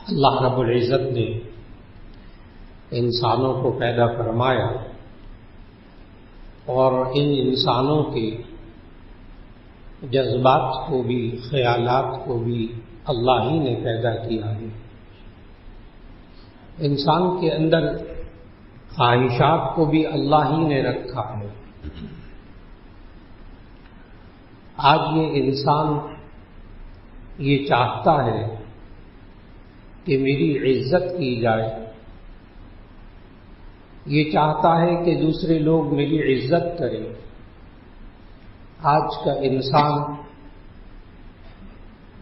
اللہ رب العزت نے انسانوں کو پیدا فرمایا اور ان انسانوں کے جذبات کو بھی خیالات کو بھی اللہ ہی نے پیدا کیا ہے۔ انسان کے اندر خواہشات کو بھی اللہ ہی نے رکھا ہے۔ آج یہ انسان یہ چاہتا ہے کہ میری عزت کی جائے، یہ چاہتا ہے کہ دوسرے لوگ میری عزت کریں۔ آج کا انسان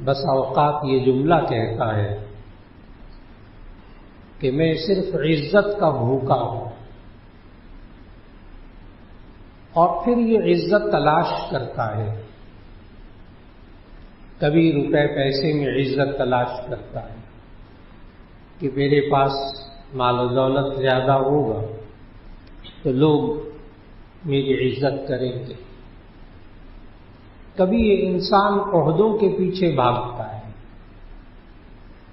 بس اوقات یہ جملہ کہتا ہے کہ میں صرف عزت کا بھوکا ہوں، اور پھر یہ عزت تلاش کرتا ہے۔ کبھی روپے پیسے میں عزت تلاش کرتا ہے کہ میرے پاس مال و دولت زیادہ ہوگا تو لوگ میری عزت کریں گے۔ کبھی یہ انسان عہدوں کے پیچھے بھاگتا ہے،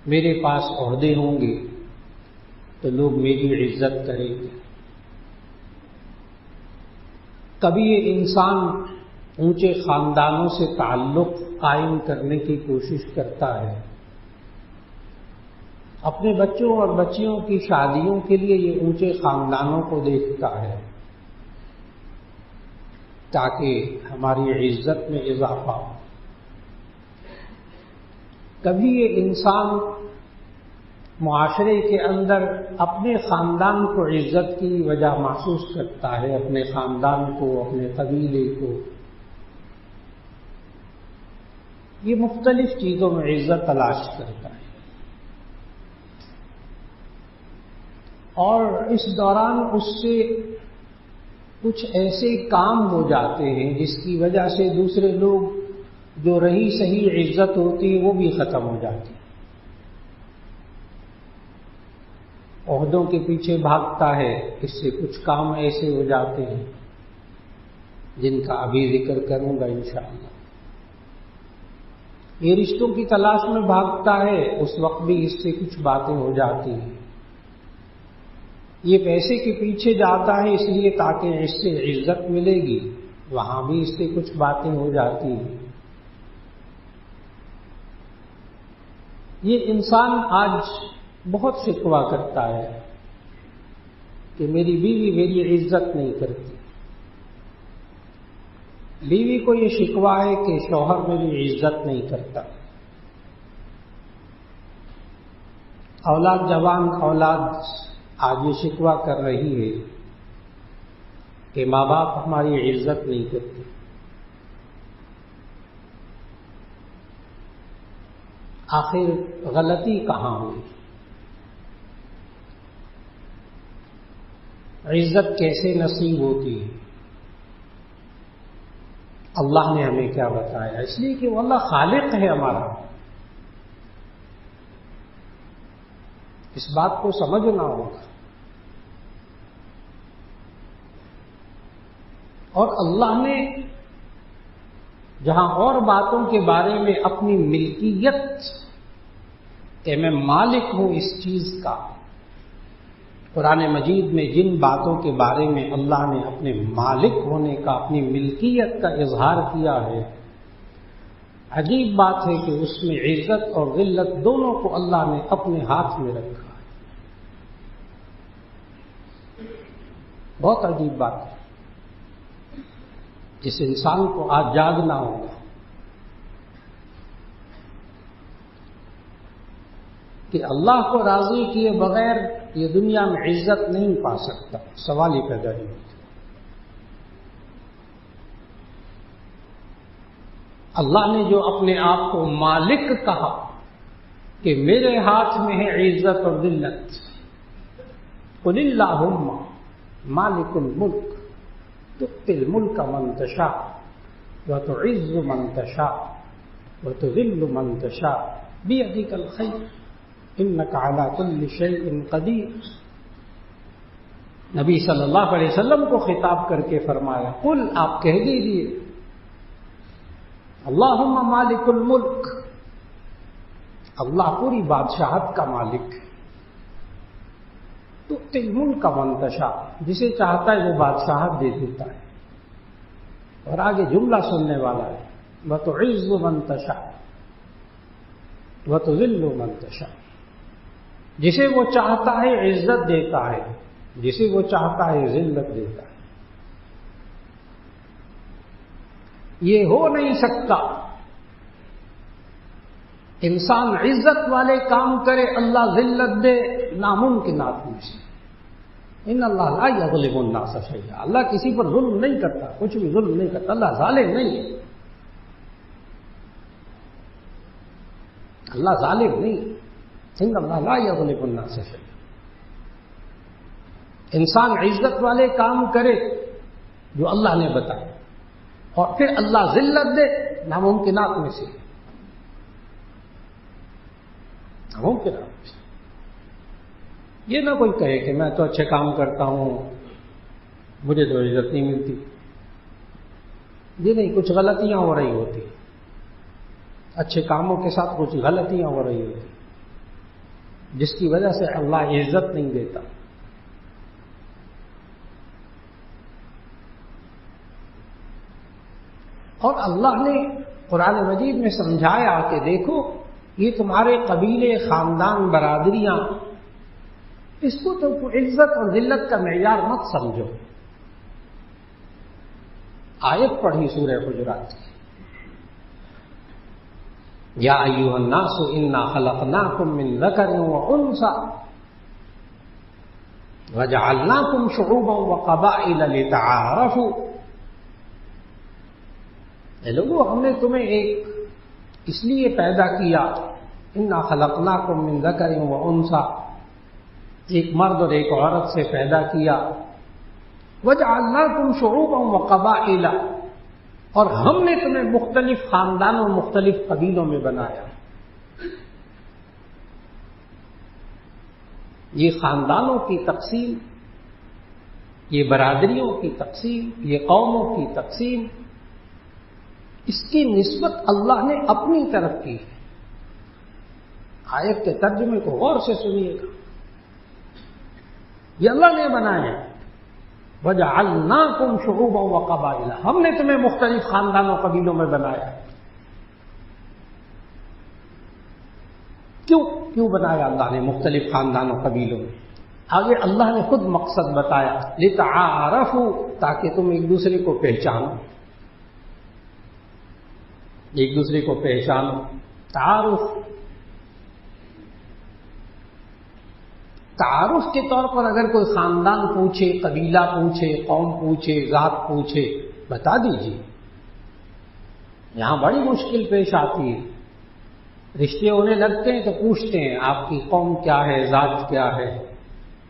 میرے پاس عہدے ہوں گے تو لوگ میری عزت کریں گے۔ کبھی یہ انسان اونچے خاندانوں سے تعلق قائم کرنے کی کوشش کرتا ہے، اپنے بچوں اور بچیوں کی شادیوں کے لیے یہ اونچے خاندانوں کو دیکھتا ہے تاکہ ہماری عزت میں اضافہ ہو۔ کبھی یہ انسان معاشرے کے اندر اپنے خاندان کو عزت کی وجہ محسوس کرتا ہے، اپنے خاندان کو، اپنے قبیلے کو۔ یہ مختلف چیزوں میں عزت تلاش کرتا ہے، اور اس دوران اس سے کچھ ایسے کام ہو جاتے ہیں جس کی وجہ سے دوسرے لوگ جو رہی صحیح عزت ہوتی ہے وہ بھی ختم ہو جاتی ہے۔ عہدوں کے پیچھے بھاگتا ہے، اس سے کچھ کام ایسے ہو جاتے ہیں جن کا ابھی ذکر کروں گا انشاءاللہ۔ یہ رشتوں کی تلاش میں بھاگتا ہے، اس وقت بھی اس سے کچھ باتیں ہو جاتی ہیں۔ یہ پیسے کے پیچھے جاتا ہے اس لیے تاکہ اس سے عزت ملے گی، وہاں بھی اس سے کچھ باتیں ہو جاتی ہیں۔ یہ انسان آج بہت شکوہ کرتا ہے کہ میری بیوی میری عزت نہیں کرتی۔ بیوی کو یہ شکوہ ہے کہ شوہر میری عزت نہیں کرتا۔ جوان اولاد آج یہ شکوہ کر رہی ہے کہ ماں باپ ہماری عزت نہیں کرتے۔ آخر غلطی کہاں ہوئی؟ عزت کیسے نصیب ہوتی ہے؟ اللہ نے ہمیں کیا بتایا؟ اس لیے کہ وہ اللہ خالق ہے ہمارا، اس بات کو سمجھنا ہوگا۔ اور اللہ نے جہاں اور باتوں کے بارے میں اپنی ملکیت کہ میں مالک ہوں اس چیز کا، قرآن مجید میں جن باتوں کے بارے میں اللہ نے اپنے مالک ہونے کا، اپنی ملکیت کا اظہار کیا ہے، عجیب بات ہے کہ اس میں عزت اور ذلت دونوں کو اللہ نے اپنے ہاتھ میں رکھا ہے۔ بہت عجیب بات ہے، جس انسان کو آج جاگنا ہوگا کہ اللہ کو راضی کیے بغیر یہ دنیا میں عزت نہیں پا سکتا، سوال ہی پیدا نہیں ہوتا۔ اللہ نے جو اپنے آپ کو مالک کہا کہ میرے ہاتھ میں ہے عزت اور ذلت، قل اللہم مالک الملک تؤتی الملک من تشاء وتعز من تشاء وتذل من تشاء بیدک الخیر انک علی کل شیء قدیر۔ نبی صلی اللہ علیہ وسلم کو خطاب کر کے فرمایا، قل آپ کہہ دیجئے اللہم مالک الملک، اللہ پوری بادشاہت کا مالک ہے. تؤتی الملک من تشاء، جسے چاہتا ہے وہ بادشاہت دے دیتا ہے. اور آگے جملہ سننے والا ہے، وتعز من تشاء وتذل من تشاء. جسے وہ چاہتا ہے عزت دیتا ہے، جسے وہ چاہتا ہے ذلت دیتا ہے. یہ ہو نہیں سکتا انسان عزت والے کام کرے اللہ ذلت دے، ناممکنات میں سے. ان اللہ لا یظلم الناس شیئا، اللہ کسی پر ظلم نہیں کرتا، کچھ بھی ظلم نہیں کرتا، اللہ ظالم نہیں ہے. اللہ ظالم نہیں ہے. ان اللہ لا یظلم الناس شیئا. انسان عزت والے کام کرے جو اللہ نے بتایا، اور پھر اللہ ذلت دے، ناممکنات میں سے. ناممکنات میں سے. یہ نہ کوئی کہے کہ میں تو اچھے کام کرتا ہوں، مجھے تو عزت نہیں ملتی. یہ نہیں، کچھ غلطیاں ہو رہی ہوتی، اچھے کاموں کے ساتھ کچھ غلطیاں ہو رہی ہوتی، جس کی وجہ سے اللہ عزت نہیں دیتا. اور اللہ نے قرآن مجید میں سمجھایا کہ دیکھو یہ تمہارے قبیلے، خاندان، برادریاں، اس کو تو عزت اور ذلت کا معیار مت سمجھو. آیت پڑھی سورہ حجرات کی، یا ایھا الناس انا خلقناکم من ذکر وانثی وجعلناکم شعوبا وقبائل لتعارفوا. اے لوگو، ہم نے تمہیں اس لیے پیدا کیا، انا خلقناکم من ذکر وانثی، ایک مرد اور ایک عورت سے پیدا کیا. وجعلناکم شعوبا وقبائل، اور ہم نے تمہیں مختلف خاندانوں، مختلف قبیلوں میں بنایا. یہ خاندانوں کی تقسیم، یہ برادریوں کی تقسیم، یہ قوموں کی تقسیم، اس کی نسبت اللہ نے اپنی طرف کی ہے. آیت کے ترجمے کو غور سے سنیے گا. یہ اللہ نے بنایا. وَجَعَلْنَاكُمْ شُعُوبًا وَقَبَائِلَ، ہم نے تمہیں مختلف خاندانوں قبیلوں میں بنایا. کیوں بنایا اللہ نے مختلف خاندانوں قبیلوں میں؟ آگے اللہ نے خود مقصد بتایا، لِتَعَارَفُوا، تاکہ تم ایک دوسرے کو پہچانو. ایک دوسرے کو پہچانو. تعارف کے طور پر اگر کوئی خاندان پوچھے، قبیلہ پوچھے، قوم پوچھے، ذات پوچھے، بتا دیجیے. یہاں بڑی مشکل پیش آتی ہے. رشتے ہونے لگتے ہیں تو پوچھتے ہیں آپ کی قوم کیا ہے، ذات کیا ہے،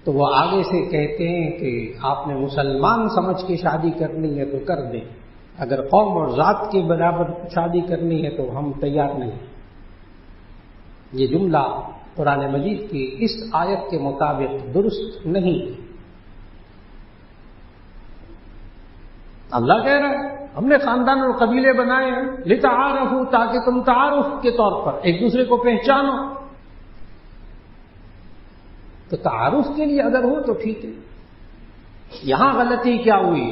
تو وہ آگے سے کہتے ہیں کہ آپ نے مسلمان سمجھ کے شادی کرنی ہے تو کر دیں، اگر قوم اور ذات کے برابر شادی کرنی ہے تو ہم تیار نہیں. یہ جملہ قرآن مجید کی اس آیت کے مطابق درست نہیں. اللہ کہہ رہا ہے ہم نے خاندان اور قبیلے بنائے ہیں لتعارفوا، تاکہ تم تعارف کے طور پر ایک دوسرے کو پہچانو. تو تعارف کے لیے اگر ہو تو ٹھیک ہے. یہاں غلطی کیا ہوئی؟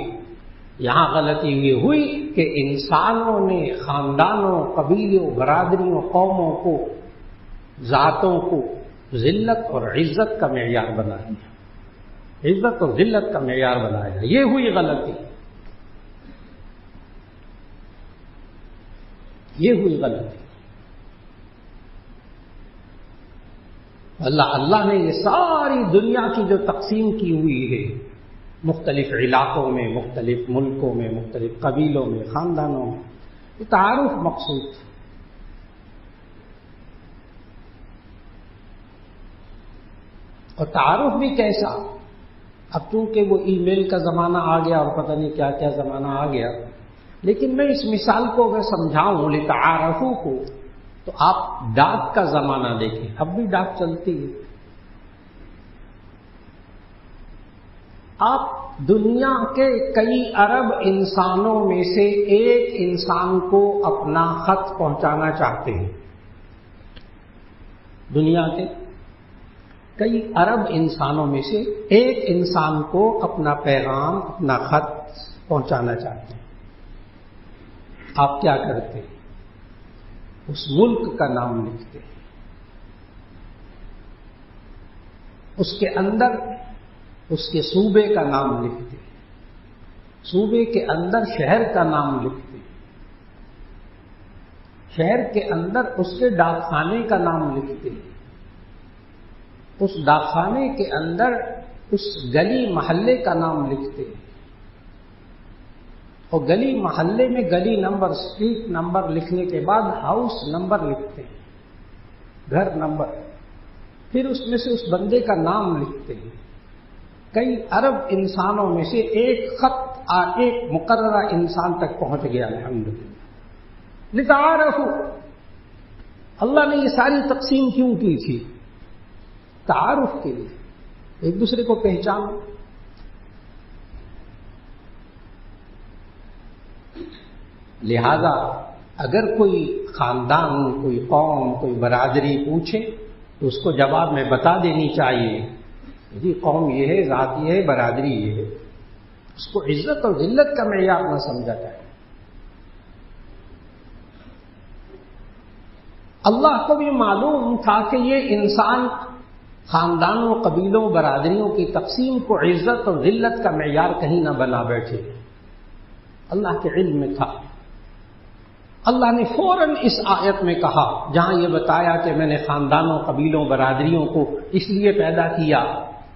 یہاں غلطی یہ ہوئی کہ انسانوں نے خاندانوں، قبیلوں، برادریوں، قوموں کو، ذاتوں کو ذلت اور عزت کا معیار بنا دیا. عزت اور ذلت کا معیار بنایا. یہ ہوئی غلطی. یہ ہوئی غلطی. اللہ نے یہ ساری دنیا کی جو تقسیم کی ہوئی ہے، مختلف علاقوں میں، مختلف ملکوں میں، مختلف قبیلوں میں، خاندانوں میں، یہ تعارف مقصود ہے. اور تعارف بھی کیسا؟ اب چونکہ وہ ای میل کا زمانہ آ گیا اور پتہ نہیں کیا کیا زمانہ آ گیا، لیکن میں اس مثال کو اگر سمجھاؤں لتعارفوا کو، تو آپ ڈاک کا زمانہ دیکھیں. اب بھی ڈاک چلتی ہے. آپ دنیا کے کئی ارب انسانوں میں سے ایک انسان کو اپنا خط پہنچانا چاہتے ہیں. دنیا کے کئی ارب انسانوں میں سے ایک انسان کو اپنا پیغام، اپنا خط پہنچانا چاہتے ہیں. آپ کیا کرتے ہیں؟ اس ملک کا نام لکھتے ہیں، اس کے اندر اس کے صوبے کا نام لکھتے ہیں، صوبے کے اندر شہر کا نام لکھتے ہیں، شہر کے اندر اس کے ڈاکخانے کا نام لکھتے ہیں، اس ڈاکخانے کے اندر اس گلی محلے کا نام لکھتے ہیں، اور گلی محلے میں گلی نمبر، اسٹریٹ نمبر لکھنے کے بعد ہاؤس نمبر لکھتے ہیں، گھر نمبر، پھر اس میں سے اس بندے کا نام لکھتے ہیں. کئی ارب انسانوں میں سے ایک خط ایک مقررہ انسان تک پہنچ گیا. الحمدللہ. لتعارفوا، اللہ نے یہ ساری تقسیم کیوں کی تھی؟ تعارف کے لیے، ایک دوسرے کو پہچانو. لہذا اگر کوئی خاندان، کوئی قوم، کوئی برادری پوچھے تو اس کو جواب میں بتا دینی چاہیے جی قوم یہ ہے، ذات یہ ہے، برادری یہ ہے. اس کو عزت اور ذلت کا معیار نہ سمجھا جائے. اللہ کو بھی معلوم تھا کہ یہ انسان خاندانوں، قبیلوں، برادریوں کی تقسیم کو عزت اور ذلت کا معیار کہیں نہ بنا بیٹھے. اللہ کے علم میں تھا. اللہ نے فوراً اس آیت میں کہا جہاں یہ بتایا کہ میں نے خاندانوں، قبیلوں، برادریوں کو اس لیے پیدا کیا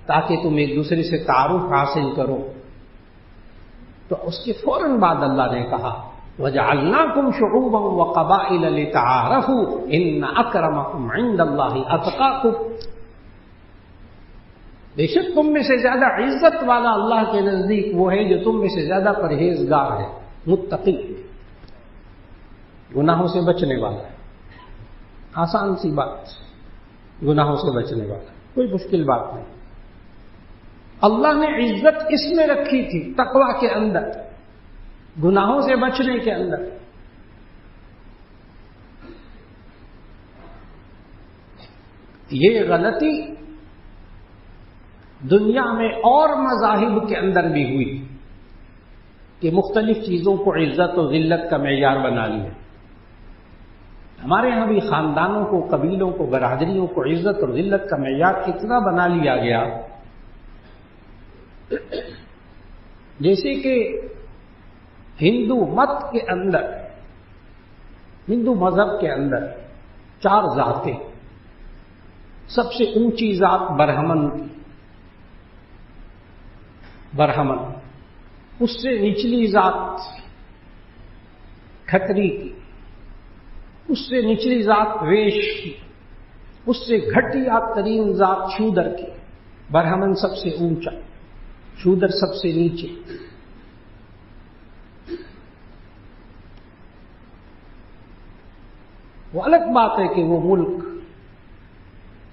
تاکہ تم ایک دوسرے سے تعارف حاصل کرو، تو اس کے فوراً بعد اللہ نے کہا وَجَعَلْنَاكُمْ شُعُوبًا وَقَبَائِلَ لِتَعَارَفُوا إِنَّ أَكْرَمَكُمْ عِندَ اللَّهِ أَتْقَاكُمْ. بے شک تم میں سے زیادہ عزت والا اللہ کے نزدیک وہ ہے جو تم میں سے زیادہ پرہیزگار ہے، متقی، گناہوں سے بچنے والا ہے. آسان سی بات، گناہوں سے بچنے والا، کوئی مشکل بات نہیں. اللہ نے عزت اس میں رکھی تھی، تقوی کے اندر، گناہوں سے بچنے کے اندر. یہ غلطی دنیا میں اور مذاہب کے اندر بھی ہوئی کہ مختلف چیزوں کو عزت و ذلت کا معیار بنا لیا. ہمارے ہاں بھی خاندانوں کو، قبیلوں کو، برادریوں کو عزت اور ذلت کا معیار اتنا بنا لیا گیا جیسے کہ ہندو مت کے اندر، ہندو مذہب کے اندر 4 ذاتیں، سب سے اونچی ذات برہمن کی، برہمن، اس سے نچلی ذات کھتری کی، اس سے نچلی ذات ویش کی، اس سے گھٹیا ترین ذات شودر کی. برہمن سب سے اونچا، شودر سب سے نیچے. وہ الگ بات ہے کہ وہ ملک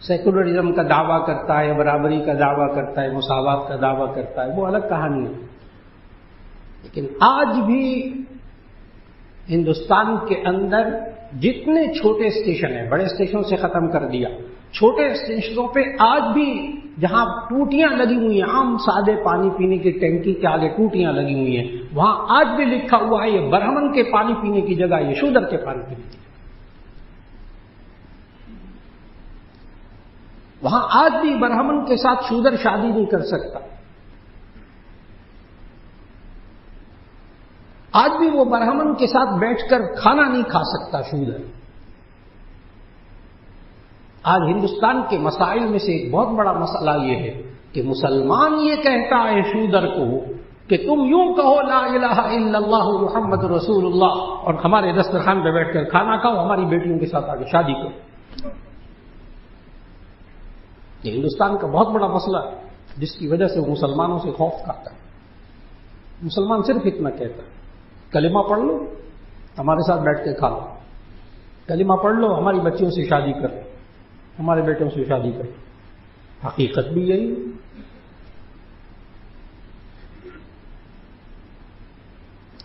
سیکولرزم کا دعویٰ کرتا ہے، برابری کا دعویٰ کرتا ہے، مساوات کا دعویٰ کرتا ہے، وہ الگ کہانی ہے. لیکن آج بھی ہندوستان کے اندر جتنے چھوٹے اسٹیشن ہیں، بڑے اسٹیشن سے ختم کر دیا، چھوٹے اسٹیشنوں پہ آج بھی جہاں ٹوٹیاں لگی ہوئی ہیں، عام سادے پانی پینے کی ٹینکی کے آگے ٹوٹیاں لگی ہوئی ہیں، وہاں آج بھی لکھا ہوا ہے یہ برہمن کے پانی پینے کی جگہ، یہ شودر کے پانی پینے کی جگہ. وہاں آج بھی برہمن کے ساتھ شودر شادی نہیں کر سکتا. آج بھی وہ برہمن کے ساتھ بیٹھ کر کھانا نہیں کھا سکتا شودر. آج ہندوستان کے مسائل میں سے ایک بہت بڑا مسئلہ یہ ہے کہ مسلمان یہ کہتا ہے شودر کو کہ تم یوں کہو لا الہ الا اللہ محمد رسول اللہ اور ہمارے دسترخوان پہ بیٹھ کر کھانا کھاؤ، ہماری بیٹیوں کے ساتھ آگے شادی کرو. یہ ہندوستان کا بہت بڑا مسئلہ ہے جس کی وجہ سے وہ مسلمانوں سے خوف کھاتا ہے. مسلمان صرف اتنا کہتا ہے کلمہ پڑھ لو، ہمارے ساتھ بیٹھ کے کھا لو، کلمہ پڑھ لو، ہماری بچیوں سے شادی کر لو، ہمارے بیٹوں سے شادی کر لو. حقیقت بھی یہی.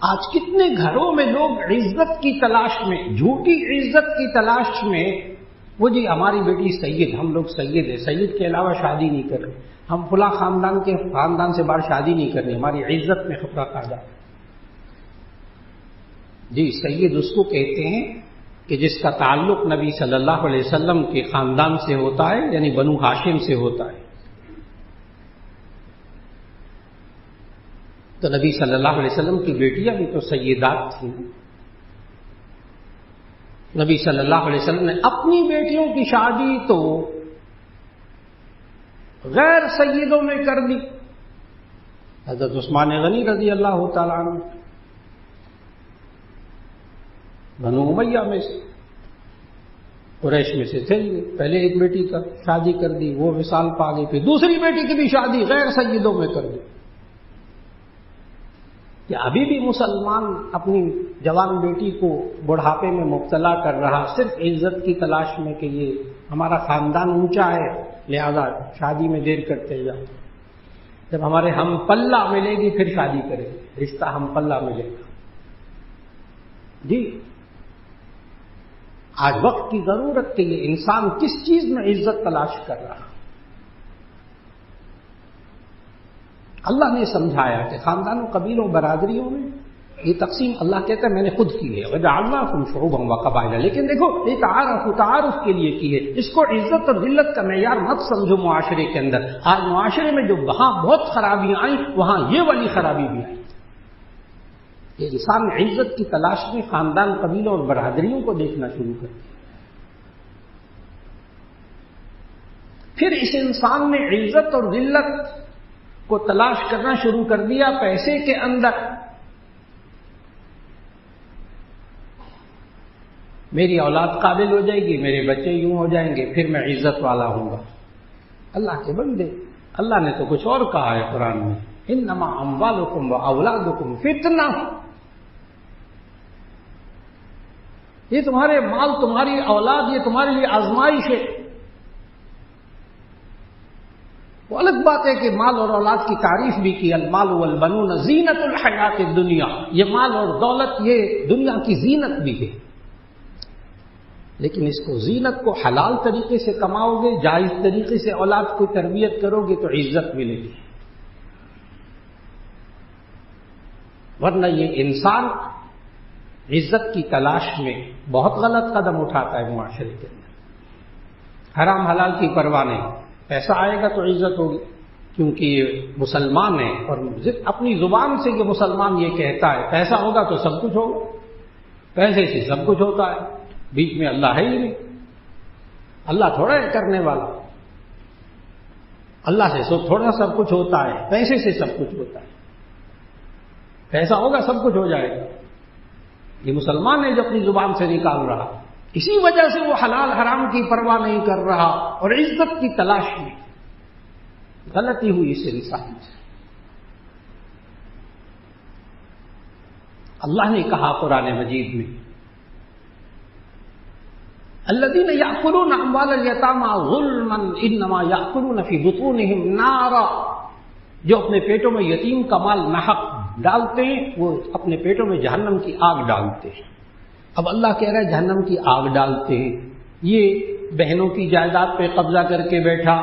آج کتنے گھروں میں لوگ عزت کی تلاش میں، جھوٹی عزت کی تلاش میں وہ جی ہماری بیٹی سید، ہم لوگ سید ہیں، سید کے علاوہ شادی نہیں کر رہے، ہم فلاں خاندان سے باہر شادی نہیں کرنی، ہماری عزت میں خطرہ آ جائے۔ جی سید اس کو کہتے ہیں کہ جس کا تعلق نبی صلی اللہ علیہ وسلم کے خاندان سے ہوتا ہے، یعنی بنو ہاشم سے ہوتا ہے۔ تو نبی صلی اللہ علیہ وسلم کی بیٹیاں بھی تو سیدات تھیں۔ نبی صلی اللہ علیہ وسلم نے اپنی بیٹیوں کی شادی تو غیر سیدوں میں کر دی۔ حضرت عثمان غنی رضی اللہ تعالیٰ عنہ بنو امیہ میں سے، قریش میں سے تھے، پہلے ایک بیٹی کا شادی کر دی، وہ وصال پا گئی، پھر دوسری بیٹی کی بھی شادی غیر سیدوں میں کر دی۔ کہ ابھی بھی مسلمان اپنی جوان بیٹی کو بڑھاپے میں مبتلا کر رہا صرف عزت کی تلاش میں کہ یہ ہمارا خاندان اونچا ہے لہذا شادی میں دیر کرتے جاؤ، جب ہمارے ہم پلہ ملے گی پھر شادی کریں گے، رشتہ ہم پلہ ملے گا۔ جی آج وقت کی ضرورت کے لیے انسان کس چیز میں عزت تلاش کر رہا؟ اللہ نے سمجھایا کہ خاندانوں، قبیلوں، برادریوں میں یہ تقسیم اللہ کہتا ہے میں نے خود کی ہے، وَجَعَلْنَاكُمْ شُعُوبًا وَقَبَائِلَ، لیکن دیکھو یہ تعارف کے لیے کی ہے، اس کو عزت اور ذلت کا معیار مت سمجھو معاشرے کے اندر۔ آج معاشرے میں جو وہاں بہت خرابیاں آئیں وہاں یہ والی خرابی بھی آئی کہ انسان عزت کی تلاش میں خاندان، قبیلوں اور برادریوں کو دیکھنا شروع کر دیا۔ پھر اس انسان نے عزت اور ذلت کو تلاش کرنا شروع کر دیا پیسے کے اندر۔ میری اولاد قابل ہو جائے گی، میرے بچے یوں ہو جائیں گے، پھر میں عزت والا ہوں گا۔ اللہ کے بندے، اللہ نے تو کچھ اور کہا ہے قرآن میں، انما اموالکم واولادکم فتنہ، یہ تمہارے مال، تمہاری اولاد، یہ تمہارے لیے آزمائش ہے۔ وہ الگ بات ہے کہ مال اور اولاد کی تعریف بھی کی، المال والبنون زینت الحیات الدنیا، یہ مال اور دولت یہ دنیا کی زینت بھی ہے، لیکن اس کو زینت کو حلال طریقے سے کماؤ گے، جائز طریقے سے اولاد کو تربیت کرو گے تو عزت ملے گی، ورنہ یہ انسان عزت کی تلاش میں بہت غلط قدم اٹھاتا ہے معاشرے کے اندر۔ حرام حلال کی پرواہ نہیں، پیسہ آئے گا تو عزت ہوگی، کیونکہ یہ مسلمان ہے اور اپنی زبان سے یہ مسلمان یہ کہتا ہے پیسہ ہوگا تو سب کچھ ہوگا، پیسے سے سب کچھ ہوتا ہے، بیچ میں اللہ ہے ہی نہیں، اللہ تھوڑا ہے کرنے والا، اللہ سے تھوڑا سب کچھ ہوتا ہے، پیسے سے سب کچھ ہوتا ہے، پیسہ ہوگا سب کچھ ہو جائے گا۔ یہ مسلمان ہے جو اپنی زبان سے نکال رہا، اسی وجہ سے وہ حلال حرام کی پرواہ نہیں کر رہا اور عزت کی تلاش میں غلطی ہوئی اس انسان سے۔ اللہ نے کہا قرآن مجید میں، الذین یأکلون اموال الیتامی ظلما انما یأکلون فی بطونہم نارا، جو اپنے پیٹوں میں یتیم کا مال ناحق ڈالتے ہیں وہ اپنے پیٹوں میں جہنم کی آگ ڈالتے ہیں۔ اب اللہ کہہ رہا ہے جہنم کی آگ ڈالتے ہیں، یہ بہنوں کی جائیداد پہ قبضہ کر کے بیٹھا،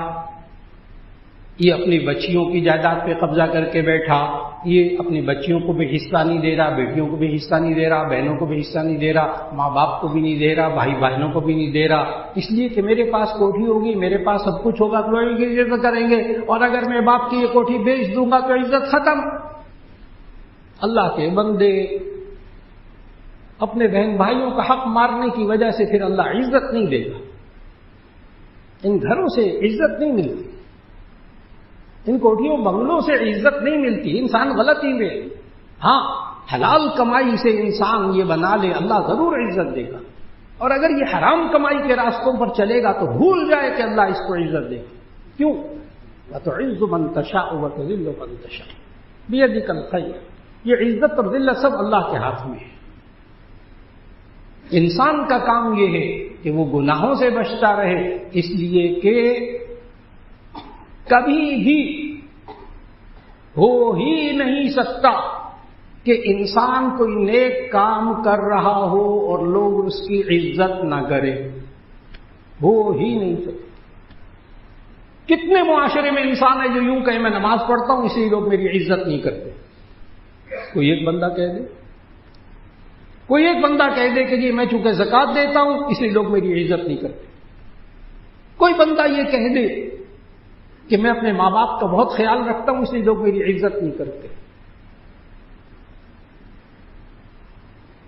یہ اپنی بچیوں کی جائیداد پہ قبضہ کر کے بیٹھا، یہ اپنی بچیوں کو بھی حصہ نہیں دے رہا، بیٹیوں کو بھی حصہ نہیں دے رہا، بہنوں کو بھی حصہ نہیں دے رہا، ماں باپ کو بھی نہیں دے رہا، بھائی بہنوں کو بھی نہیں دے رہا، اس لیے کہ میرے پاس کوٹھی ہوگی، میرے پاس سب کچھ ہوگا تو لوگوں کی عزت کریں گے، اور اگر میں باپ کی یہ کوٹھی بیچ دوں گا تو عزت ختم۔ اللہ کے بندے، اپنے بہن بھائیوں کا حق مارنے کی وجہ سے پھر اللہ عزت نہیں دے گا، ان گھروں سے عزت نہیں ملتی، ان کوٹھیوں بنگلوں سے عزت نہیں ملتی، انسان غلطی میں، ہاں حلال کمائی سے انسان یہ بنا لے اللہ ضرور عزت دے گا، اور اگر یہ حرام کمائی کے راستوں پر چلے گا تو بھول جائے کہ اللہ اس کو عزت دے گا۔ کیوں؟ وَتُعِزُّ مَن تَشَاءُ وَتُذِلُّ مَن تَشَاءُ بِيَدِكَ الْخَيْرُ، یہ عزت اور ذلت سب اللہ کے ہاتھ میں ہے۔ انسان کا کام یہ ہے کہ وہ گناہوں سے بچتا رہے، اس لیے کہ کبھی بھی ہو ہی نہیں سکتا کہ انسان کوئی نیک کام کر رہا ہو اور لوگ اس کی عزت نہ کرے۔ ہو ہی نہیں سکتی۔ کتنے معاشرے میں انسان ہے جو یوں کہے میں نماز پڑھتا ہوں اس لیے لوگ میری عزت نہیں کرتے۔ کوئی ایک بندہ کہہ دے، کوئی ایک بندہ کہہ دے کہ جی میں چونکہ زکوٰۃ دیتا ہوں اس لیے لوگ میری عزت نہیں کرتے۔ کوئی بندہ یہ کہہ دے کہ میں اپنے ماں باپ کا بہت خیال رکھتا ہوں اس لیے لوگ میری عزت نہیں کرتے۔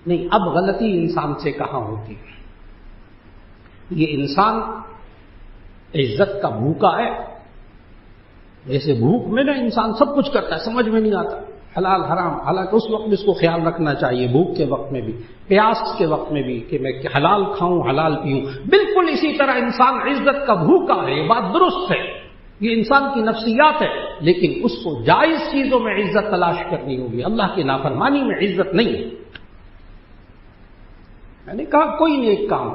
نہیں، اب غلطی انسان سے کہاں ہوتی ہے؟ یہ انسان عزت کا بھوکا ہے۔ جیسے بھوک میں نا انسان سب کچھ کرتا ہے، سمجھ میں نہیں آتا حلال حرام، حالانکہ اس وقت اس کو خیال رکھنا چاہیے، بھوک کے وقت میں بھی، پیاس کے وقت میں بھی، کہ میں حلال کھاؤں حلال پیوں۔ بالکل اسی طرح انسان عزت کا بھوکا ہے، یہ بات درست ہے، یہ انسان کی نفسیات ہے، لیکن اس کو جائز چیزوں میں عزت تلاش کرنی ہوگی، اللہ کی نافرمانی میں عزت نہیں ہے۔ میں نے کہا کوئی نیک کام،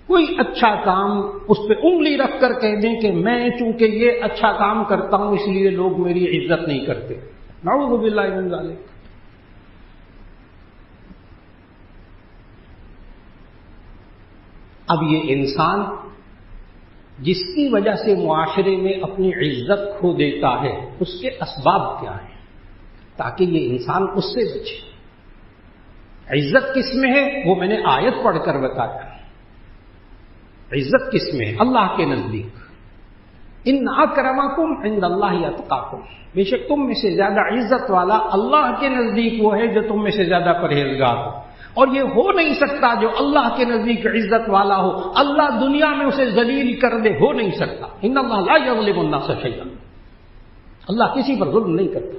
کوئی اچھا کام اس پہ انگلی رکھ کر کہہ دیں کہ میں چونکہ یہ اچھا کام کرتا ہوں اس لیے لوگ میری عزت نہیں کرتے، نعوذ باللہ من ذالک۔ اب یہ انسان جس کی وجہ سے معاشرے میں اپنی عزت کھو دیتا ہے اس کے اسباب کیا ہیں تاکہ یہ انسان اس سے بچے۔ عزت کس میں ہے وہ میں نے آیت پڑھ کر بتایا۔ عزت کس میں ہے؟ اللہ کے نزدیک، ان اکرمکم عند اللہ اتقاکم، بے شک تم میں سے زیادہ عزت والا اللہ کے نزدیک وہ ہے جو تم میں سے زیادہ پرہیزگار ہو۔ اور یہ ہو نہیں سکتا جو اللہ کے نزدیک عزت والا ہو اللہ دنیا میں اسے ذلیل کر دے، ہو نہیں سکتا۔ ان اللہ لا یظلم الناس شیئا، اللہ کسی پر ظلم نہیں کرتا۔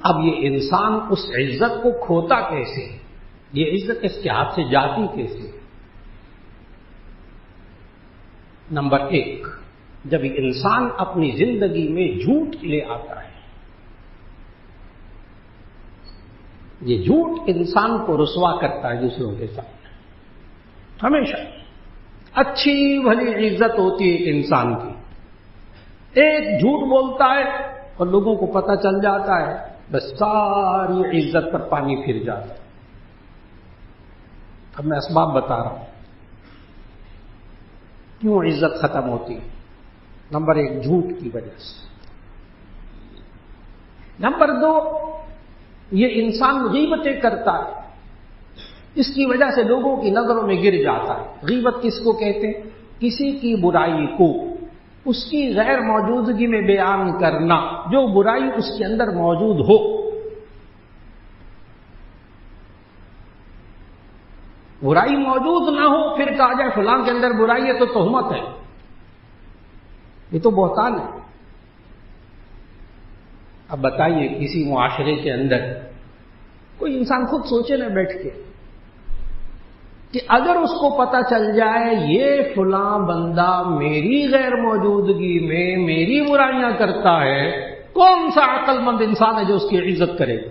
اب یہ انسان اس عزت کو کھوتا کیسے؟ یہ عزت اس کے ہاتھ سے جاتی کیسے؟ نمبر 1، جب انسان اپنی زندگی میں جھوٹ لے آتا ہے۔ یہ جھوٹ انسان کو رسوا کرتا ہے دوسروں کے سامنے۔ ہمیشہ اچھی بھلی عزت ہوتی ہے ایک انسان کی، ایک جھوٹ بولتا ہے اور لوگوں کو پتہ چل جاتا ہے، بس ساری عزت پر پانی پھر جاتا ہے۔ اب میں اسباب بتا رہا ہوں کیوں عزت ختم ہوتی ہے۔ نمبر 1، جھوٹ کی وجہ سے۔ نمبر 2، یہ انسان غیبتیں کرتا ہے، اس کی وجہ سے لوگوں کی نظروں میں گر جاتا ہے۔ غیبت کس کو کہتے ہیں؟ کسی کی برائی کو اس کی غیر موجودگی میں بیان کرنا، جو برائی اس کے اندر موجود ہو۔ برائی موجود نہ ہو پھر کہا جائے فلاں کے اندر برائی ہے تو تہمت ہے، یہ تو بہتان ہے۔ اب بتائیے کسی معاشرے کے اندر کوئی انسان خود سوچے نہ بیٹھ کے کہ اگر اس کو پتہ چل جائے یہ فلاں بندہ میری غیر موجودگی میں میری برائیاں کرتا ہے، کون سا عقل مند انسان ہے جو اس کی عزت کرے گا؟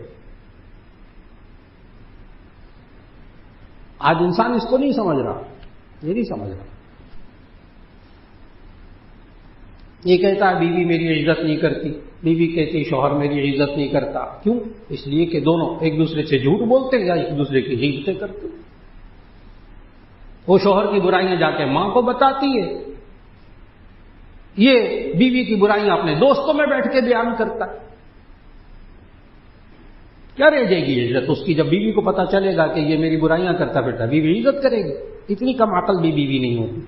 آج انسان اس کو نہیں سمجھ رہا، یہ نہیں سمجھ رہا۔ یہ کہتا ہے بیوی میری عزت نہیں کرتی، بیوی کہتی شوہر میری عزت نہیں کرتا۔ کیوں؟ اس لیے کہ دونوں ایک دوسرے سے جھوٹ بولتے یا ایک دوسرے کی غیبتیں کرتے۔ وہ شوہر کی برائیاں جا کے ماں کو بتاتی ہے، یہ بیوی کی برائیاں اپنے دوستوں میں بیٹھ کے بیان کرتا ہے۔ کیا رہ جائے گی عزت اس کی جب بیوی کو پتا چلے گا کہ یہ میری برائیاں کرتا پھرتا؟ بیوی عزت کرے گی؟ اتنی کم عقل بھی بیوی نہیں ہوتی۔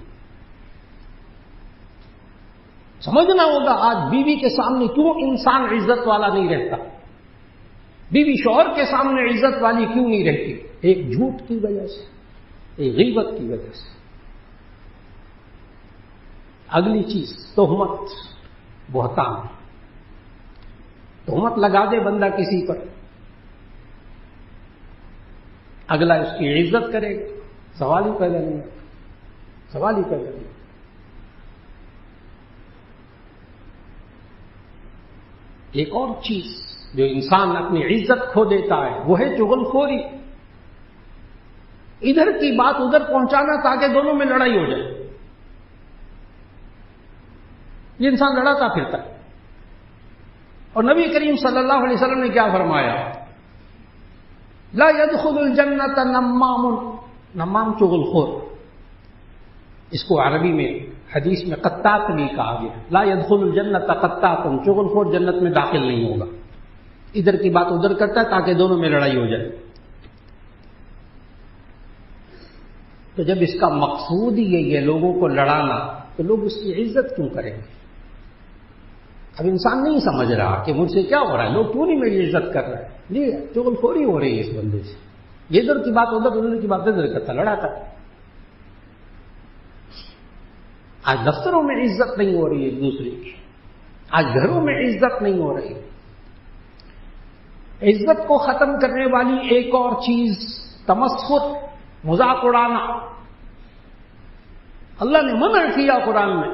سمجھنا ہوگا آج بیوی کے سامنے کیوں انسان عزت والا نہیں رہتا، بیوی شوہر کے سامنے عزت والی کیوں نہیں رہتی؟ ایک جھوٹ کی وجہ سے، ایک غیبت کی وجہ سے۔ اگلی چیز تہمت، بہتان۔ تہمت لگا دے بندہ کسی پر، اگلا اس کی عزت کرے گا، سوال ہی پیدا نہیں ہے، سوال ہی پیدا نہیں۔ ایک اور چیز جو انسان اپنی عزت کھو دیتا ہے وہ ہے چغل خوری، ادھر کی بات ادھر پہنچانا تاکہ دونوں میں لڑائی ہو جائے۔ یہ انسان لڑاتا پھرتا ہے، اور نبی کریم صلی اللہ علیہ وسلم نے کیا فرمایا؟ لا يدخل الجنت نمام، نمام چغل خور، اس کو عربی میں حدیث میں قطات بھی کہا گیا، لا يدخل الجنت قطات، چغل خور جنت میں داخل نہیں ہوگا، ادھر کی بات ادھر کرتا ہے تاکہ دونوں میں لڑائی ہو جائے۔ تو جب اس کا مقصود ہی یہی ہے لوگوں کو لڑانا، تو لوگ اس کی عزت کیوں کریں گے؟ اب انسان نہیں سمجھ رہا کہ مجھ سے کیا ہو رہا ہے، لوگ کیوں نہیں میری عزت کر رہے ہیں، یہ چغل خوری ہو رہی ہے اس بندے سے، یہ ادھر کی بات ادھر، ادھر کی بات ادھر کرتا، لڑاتا۔ آج دفتروں میں عزت نہیں ہو رہی ہے ایک دوسرے کی، آج گھروں میں عزت نہیں ہو رہی۔ عزت کو ختم کرنے والی ایک اور چیز تمسخر، مذاق اڑانا، اللہ نے منع کیا قرآن میں،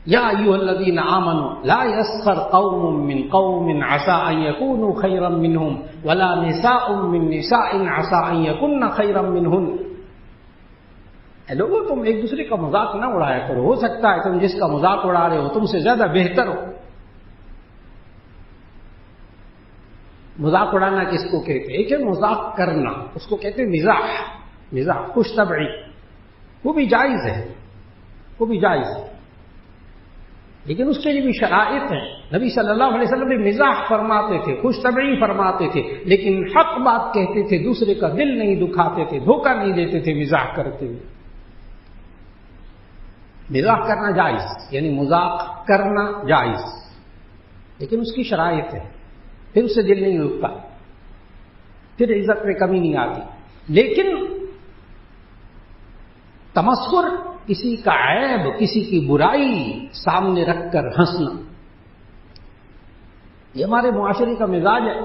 یا ایھا الذین آمنوا لا یسخر قوم من قوم عسى ان یکونوا خیرا منهم ولا نساء من نساء عسى ان یکن خیرا منهن۔ اے لوگوں، تم ایک دوسرے کا مذاق نہ اڑایا کرو، ہو سکتا ہے تم جس کا مذاق اڑا رہے ہو تم سے زیادہ بہتر ہو۔ مذاق اڑانا کس کو کہتے ہیں؟ ایک ہے مذاق کرنا، اس کو کہتے ہیں مزاح، مزاح خوش طبعی، وہ بھی جائز ہے، وہ بھی جائز ہے، لیکن اس کے لیے بھی شرائط ہیں۔ نبی صلی اللہ علیہ وسلم بھی مزاح فرماتے تھے، خوش طبعی فرماتے تھے، لیکن حق بات کہتے تھے، دوسرے کا دل نہیں دکھاتے تھے، دھوکہ نہیں دیتے تھے مزاح کرتے ہوئے۔ مزاح کرنا جائز، یعنی مذاق کرنا جائز، لیکن اس کی شرائط ہے، پھر اس سے دل نہیں رکتا، پھر عزت میں کمی نہیں آتی۔ لیکن تمسخر، کسی کا عیب، کسی کی برائی سامنے رکھ کر ہنسنا، یہ ہمارے معاشرے کا مزاج ہے۔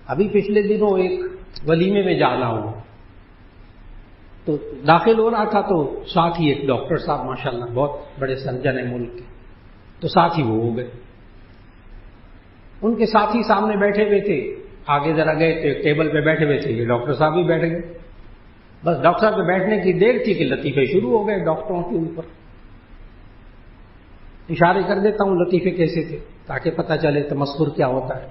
ابھی پچھلے دنوں ایک ولیمے میں جانا ہوا، تو داخل ہو رہا تھا، تو ساتھ ہی ایک ڈاکٹر صاحب ماشاءاللہ بہت بڑے سرجن ہیں ملک کے، تو ساتھ ہی وہ ہو گئے، ان کے ساتھی سامنے بیٹھے ہوئے تھے، آگے ذرا گئے تو ایک ٹیبل پہ بیٹھے ہوئے تھے، یہ ڈاکٹر صاحب بھی بیٹھ گئے، بس ڈاکٹر صاحب کے بیٹھنے کی دیر تھی کہ لطیفے شروع ہو گئے ڈاکٹروں کے اوپر۔ اشارے کر دیتا ہوں لطیفے کیسے تھے تاکہ پتہ چلے تمسخر کیا ہوتا ہے۔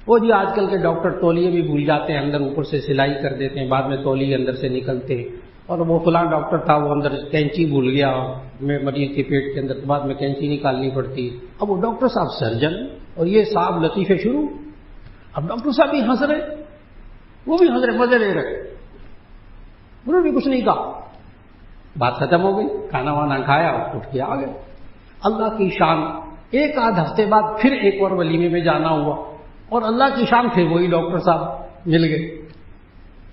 وہ جی آج کل کے ڈاکٹر تولیے بھی بھول جاتے ہیں، اندر اوپر سے سلائی کر دیتے ہیں، بعد میں تولیے اندر سے نکلتے ہیں، اور وہ فلاں ڈاکٹر تھا وہ اندر کینچی بھول گیا مریض کے پیٹ کے اندر، تو بعد میں کینچی نکالنی پڑتی۔ اب وہ ڈاکٹر صاحب سرجن اور یہ صاحب لطیفے شروع، اب ڈاکٹر صاحب بھی ہنس رہے، وہ بھی ہنس رہے، مزے لے رہے، انہوں نے بھی کچھ نہیں کہا، بات ختم ہو گئی، کھانا وانا کھایا، اٹھ کے آ گئے۔ اللہ کی شان، ایک آدھ ہفتے بعد پھر ایک اور ولیمے میں جانا ہوا، اور اللہ کی شان پھر وہی ڈاکٹر صاحب مل گئے۔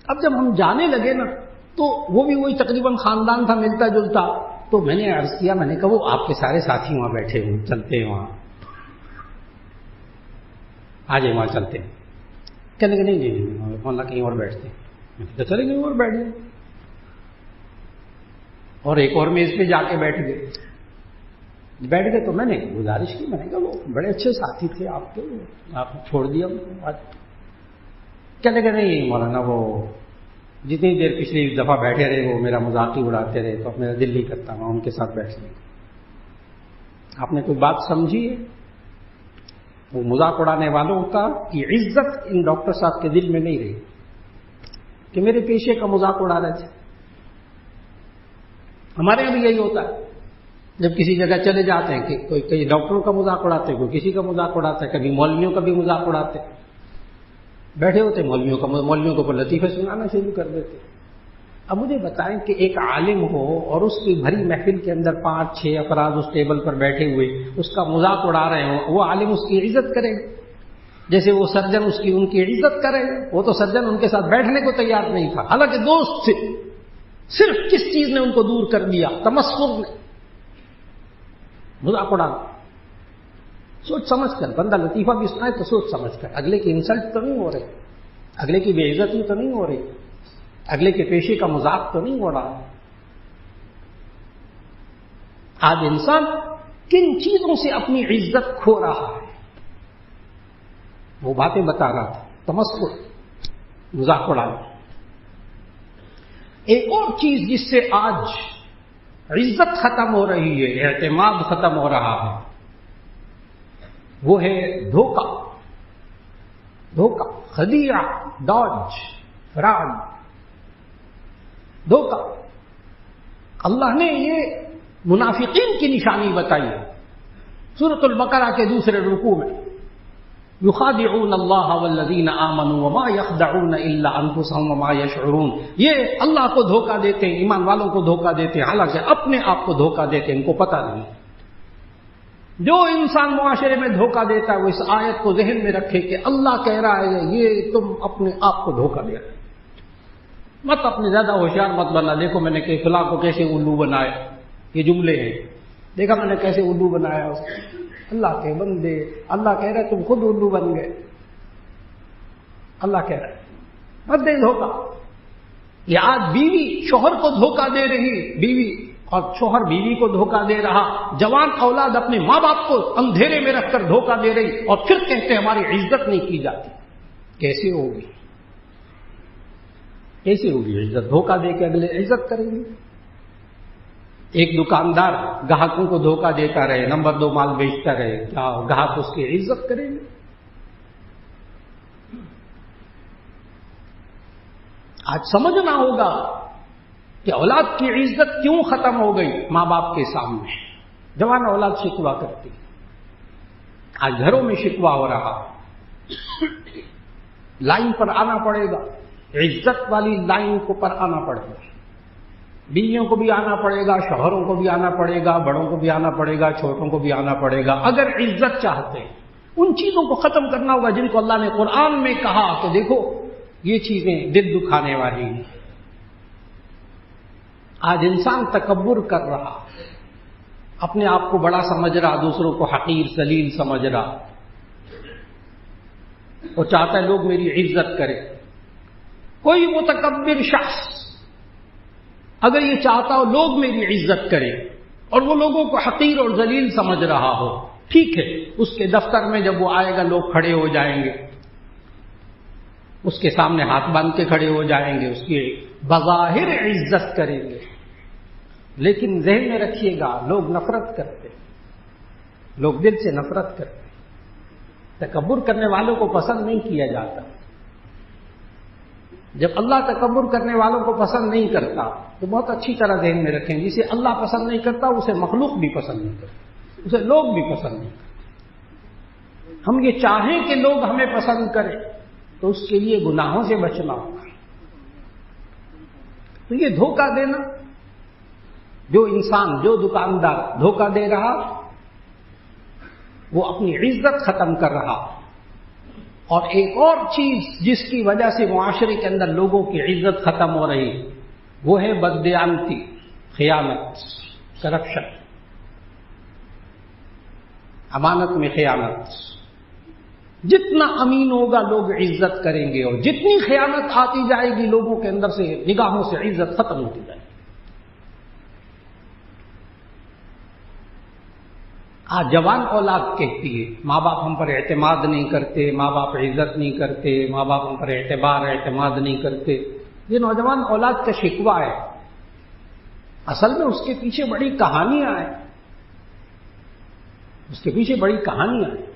اب جب ہم جانے لگے نا، تو وہ بھی وہی تقریباً خاندان تھا ملتا جلتا، تو میں نے عرض کیا، میں نے کہا وہ آپ کے سارے ساتھی وہاں بیٹھے ہوئے، چلتے ہیں وہاں، آ جائیں وہاں چلتے ہیں۔ کہنے کہ نہیں مولانا کہیں اور بیٹھتے ہیں، میں کہا چلے کہیں اور بیٹھ گئے، اور ایک اور میز پہ جا کے بیٹھ گئے تو میں نے گزارش کی، میں نے کہا وہ بڑے اچھے ساتھی تھے آپ کے، آپ چھوڑ دیا آج؟ کہنے کہ نہیں مولانا وہ جتنی دیر پچھلی دفعہ بیٹھے رہے وہ میرا مذاق ہی اڑاتے رہے، تو اب میرا دل نہیں کرتا میں ان کے ساتھ بیٹھنے کا۔ آپ نے کوئی بات سمجھی ہے؟ وہ مذاق اڑانے والوں کا کی عزت ان ڈاکٹر صاحب کے دل میں نہیں رہی کہ میرے پیشے کا مذاق اڑا رہے تھے۔ ہمارے یہاں بھی یہی ہوتا ہے، جب کسی جگہ چلے جاتے ہیں کہ کوئی کئی ڈاکٹروں کا مذاق اڑاتے ہیں، کوئی کسی کا مذاق اڑاتا ہے، کبھی مولویوں کا بھی مذاق اڑاتے ہیں، بیٹھے ہوتے مولویوں کو اوپر لطیفے سنانا شروع کر دیتے۔ اب مجھے بتائیں کہ ایک عالم ہو اور اس کی بھری محفل کے اندر 5-6 افراد اس ٹیبل پر بیٹھے ہوئے اس کا مذاق اڑا رہے ہوں، وہ عالم اس کی عزت کرے گا جیسے وہ سرجن ان کی عزت کرے گا؟ وہ تو سرجن ان کے ساتھ بیٹھنے کو تیار نہیں تھا، حالانکہ دوست تھے، صرف کس چیز نے ان کو دور کر دیا؟ تمسخر نے، مذاق اڑانا۔ سوچ سمجھ کر، بندہ لطیفہ بھی سنائے تو سوچ سمجھ کر، اگلے کی انسلٹ تو نہیں ہو رہی، اگلے کی بے عزتی تو نہیں ہو رہی، اگلے کے پیشے کا مذاق تو نہیں ہو رہا۔ آج انسان کن چیزوں سے اپنی عزت کھو رہا ہے؟ وہ باتیں بتا رہا تھا، تمسخر، مذاق اڑانا۔ ایک اور چیز جس سے آج عزت ختم ہو رہی ہے، اعتماد ختم ہو رہا ہے، وہ ہے دھوکہ، دھوکہ، خدیعہ، ڈاج، فراڈ، دھوکہ۔ اللہ نے یہ منافقین کی نشانی بتائی ہے سورۃ البقرہ کے دوسرے رکوع میں، یخادعون اللہ والذین آمنوا وما یخدعون الا انفسهم وما یشعرون۔ یہ اللہ کو دھوکہ دیتے ہیں، ایمان والوں کو دھوکہ دیتے ہیں، حالانکہ اپنے آپ کو دھوکہ دیتے ہیں، ان کو پتہ نہیں۔ جو انسان معاشرے میں دھوکہ دیتا ہے وہ اس آیت کو ذہن میں رکھے کہ اللہ کہہ رہا ہے یہ تم اپنے آپ کو دھوکہ دے رہے، مت اپنے زیادہ ہوشیار مت بنا۔ دیکھو میں نے کہ فلاں کو کیسے الو بنایا، یہ جملے ہیں، دیکھا میں نے کیسے الو بنایا اس کو۔ اللہ کے بندے، اللہ کہہ رہا ہے تم خود الو بن گئے، اللہ کہہ رہا ہے مت دے دھوکہ۔ یہ آج بیوی شوہر کو دھوکہ دے رہی، بیوی اور شوہر بیوی کو دھوکہ دے رہا، جوان اولاد اپنے ماں باپ کو اندھیرے میں رکھ کر دھوکہ دے رہی، اور پھر کہتے ہیں ہماری عزت نہیں کی جاتی۔ کیسے ہوگی، کیسے ہوگی عزت؟ دھوکہ دے کے اگلے عزت کریں گے؟ ایک دکاندار گاہکوں کو دھوکہ دیتا رہے، نمبر 2 مال بیچتا رہے، کیا گاہک اس کی عزت کریں گے؟ آج سمجھنا ہوگا کہ اولاد کی عزت کیوں ختم ہو گئی ماں باپ کے سامنے۔ جوان اولاد شکوہ کرتی، آج گھروں میں شکوہ ہو رہا، لائن پر آنا پڑے گا، عزت والی لائن کو پر آنا پڑے گا، بیویوں کو بھی آنا پڑے گا، شوہروں کو بھی آنا پڑے گا، بڑوں کو بھی آنا پڑے گا، چھوٹوں کو بھی آنا پڑے گا۔ اگر عزت چاہتے ہیں ان چیزوں کو ختم کرنا ہوگا جن کو اللہ نے قرآن میں کہا کہ دیکھو یہ چیزیں دل دکھانے والی ہیں۔ آج انسان تکبر کر رہا، اپنے آپ کو بڑا سمجھ رہا، دوسروں کو حقیر ذلیل سمجھ رہا، وہ چاہتا ہے لوگ میری عزت کریں۔ کوئی متکبر شخص اگر یہ چاہتا ہو لوگ میری عزت کریں اور وہ لوگوں کو حقیر اور ذلیل سمجھ رہا ہو، ٹھیک ہے، اس کے دفتر میں جب وہ آئے گا لوگ کھڑے ہو جائیں گے، اس کے سامنے ہاتھ باندھ کے کھڑے ہو جائیں گے، اس کی بظاہر عزت کریں گے، لیکن ذہن میں رکھیے گا لوگ نفرت کرتے، لوگ دل سے نفرت کرتے۔ تکبر کرنے والوں کو پسند نہیں کیا جاتا۔ جب اللہ تکبر کرنے والوں کو پسند نہیں کرتا تو بہت اچھی طرح ذہن میں رکھیں، جسے اللہ پسند نہیں کرتا اسے مخلوق بھی پسند نہیں کرتا، اسے لوگ بھی پسند نہیں کرتے۔ ہم یہ چاہیں کہ لوگ ہمیں پسند کریں تو اس کے لیے گناہوں سے بچنا ہوگا۔ تو یہ دھوکہ دینا، جو انسان، جو دکاندار دھوکہ دے رہا وہ اپنی عزت ختم کر رہا۔ اور ایک اور چیز جس کی وجہ سے معاشرے کے اندر لوگوں کی عزت ختم ہو رہی وہ ہے بددیانتی، خیانت، کرپشن، امانت میں خیانت۔ جتنا امین ہوگا لوگ عزت کریں گے، اور جتنی خیانت آتی جائے گی لوگوں کے اندر سے، نگاہوں سے عزت ختم ہوتی جائے گی۔ آج جوان اولاد کہتی ہے ماں باپ ہم پر اعتماد نہیں کرتے، ماں باپ عزت نہیں کرتے، ماں باپ ہم پر اعتماد نہیں کرتے۔ یہ نوجوان اولاد کا شکوہ ہے، اصل میں اس کے پیچھے بڑی کہانیاں ہیں، اس کے پیچھے بڑی کہانیاں ہیں۔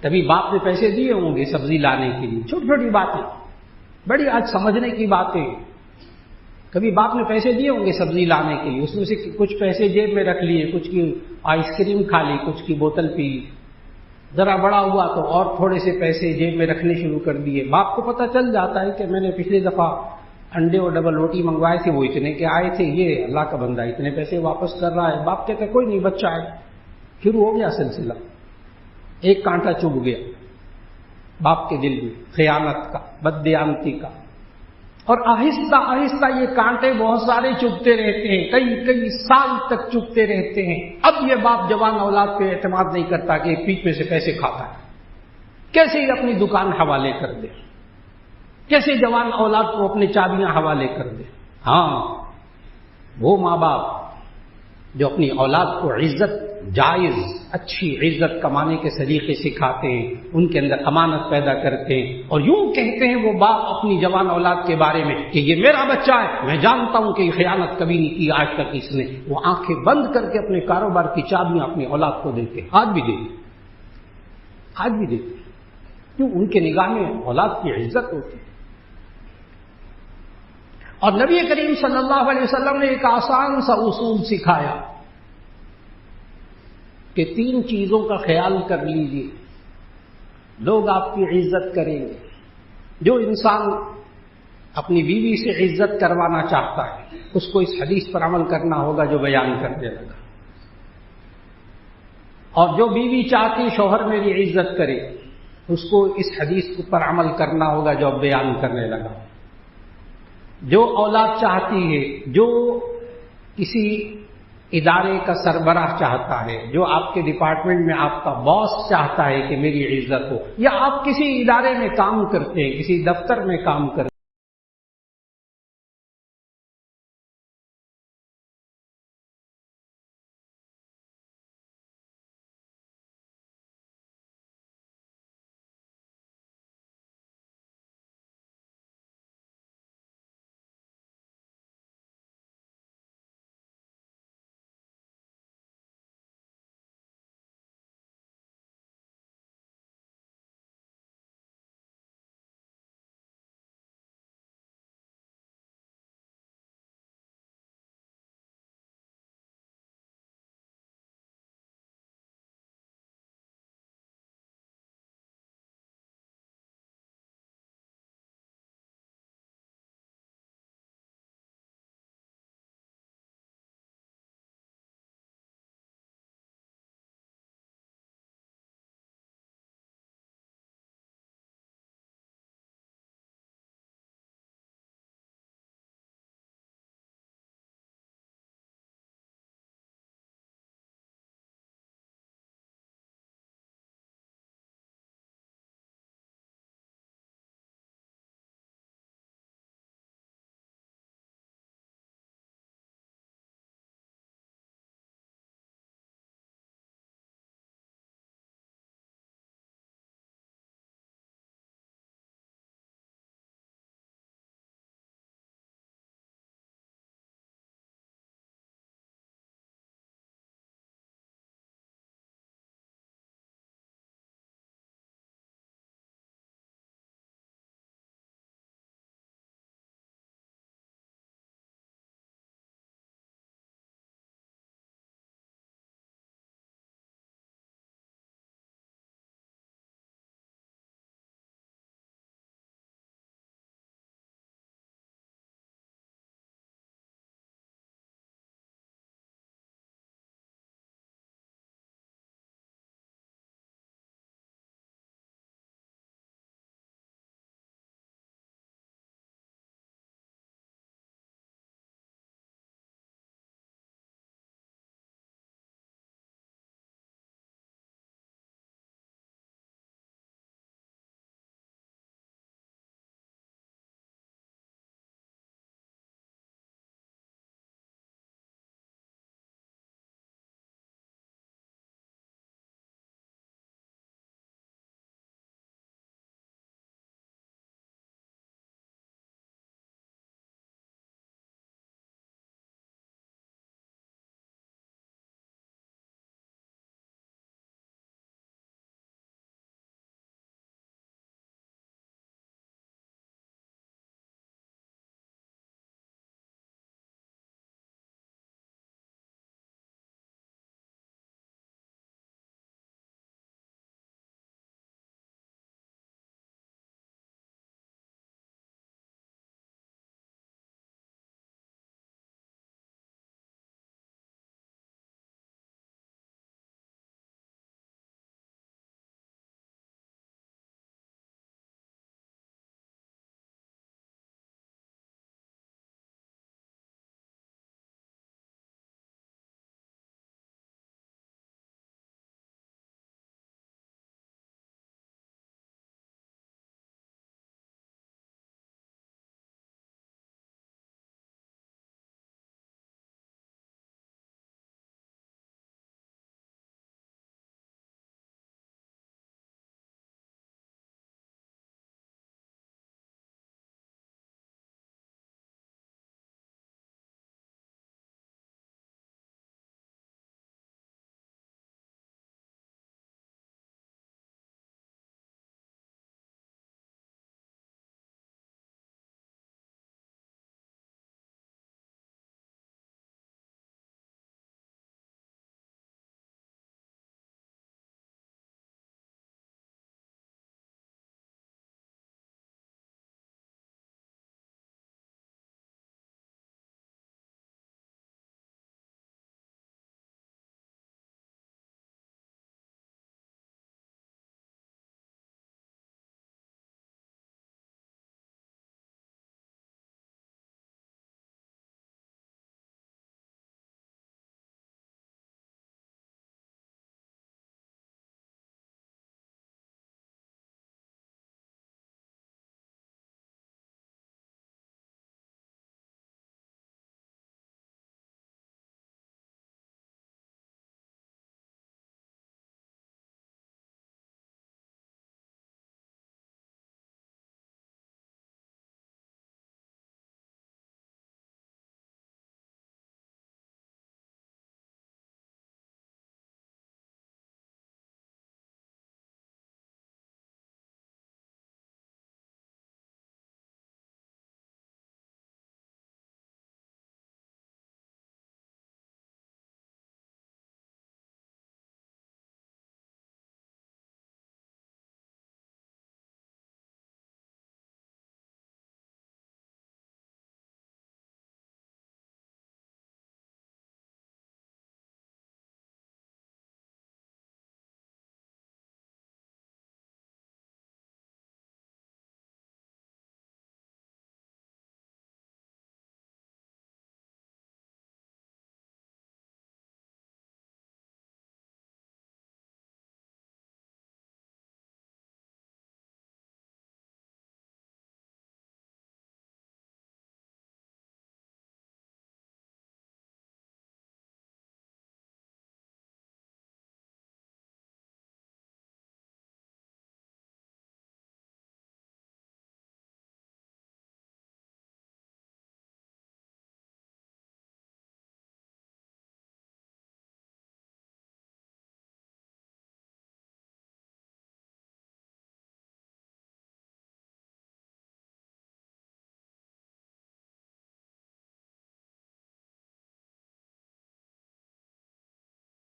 کبھی باپ نے پیسے دیے ہوں گے سبزی لانے کے لیے، چھوٹی چھوٹی باتیں، بڑی آج سمجھنے کی باتیں۔ کبھی باپ نے پیسے دیے ہوں گے سبزی لانے کے لیے، اس میں سے کچھ پیسے جیب میں رکھ لیے، کچھ کی آئس کریم کھا لی، کچھ کی بوتل پی لی، ذرا بڑا ہوا تو اور تھوڑے سے پیسے جیب میں رکھنے شروع کر دیے۔ باپ کو پتہ چل جاتا ہے کہ میں نے پچھلی دفعہ انڈے اور ڈبل روٹی منگوائے تھے، وہ اتنے کے آئے تھے، یہ اللہ کا بندہ اتنے پیسے واپس کر رہا ہے۔ باپ کہتے کوئی نہیں، بچہ ہے۔ شروع ہو گیا سلسلہ، ایک کانٹا چبھ گیا باپ کے دل میں، خیانت کا، بددیانتی کا، اور آہستہ آہستہ یہ کانٹے بہت سارے چبھتے رہتے ہیں، کئی سال تک چبھتے رہتے ہیں۔ اب یہ باپ جوان اولاد پہ اعتماد نہیں کرتا کہ ایک پیٹ میں سے پیسے کھاتا ہے، کیسے ہی اپنی دکان حوالے کر دے، کیسے جوان اولاد کو اپنی چابیاں حوالے کر دے۔ ہاں، وہ ماں باپ جو اپنی اولاد کو عزت، جائز اچھی عزت کمانے کے سلیقے سکھاتے ہیں، ان کے اندر امانت پیدا کرتے ہیں، اور یوں کہتے ہیں وہ باپ اپنی جوان اولاد کے بارے میں کہ یہ میرا بچہ ہے، میں جانتا ہوں کہ یہ خیانت کبھی نہیں کی آج تک اس نے۔ وہ آنکھیں بند کر کے اپنے کاروبار کی چابیاں اپنی اولاد کو دیتے، آج بھی دیتے۔ آج بھی دیتے ہیں، کیوں؟ ان کے نگاہ میں اولاد کی عزت ہوتی ہے۔ اور نبی کریم صلی اللہ علیہ وسلم نے ایک آسان سا اصول سکھایا کہ 3 چیزوں کا خیال کر لیجیے، لوگ آپ کی عزت کریں گے۔ جو انسان اپنی بیوی سے عزت کروانا چاہتا ہے اس کو اس حدیث پر عمل کرنا ہوگا جو بیان کرنے لگا، اور جو بیوی چاہتی شوہر میری عزت کرے اس کو اس حدیث پر عمل کرنا ہوگا جو اب بیان کرنے لگا۔ جو اولاد چاہتی ہے، جو کسی ادارے کا سربراہ چاہتا ہے، جو آپ کے ڈپارٹمنٹ میں آپ کا باس چاہتا ہے کہ میری عزت ہو، یا آپ کسی ادارے میں کام کرتے ہیں، کسی دفتر میں کام کرتے ہیں،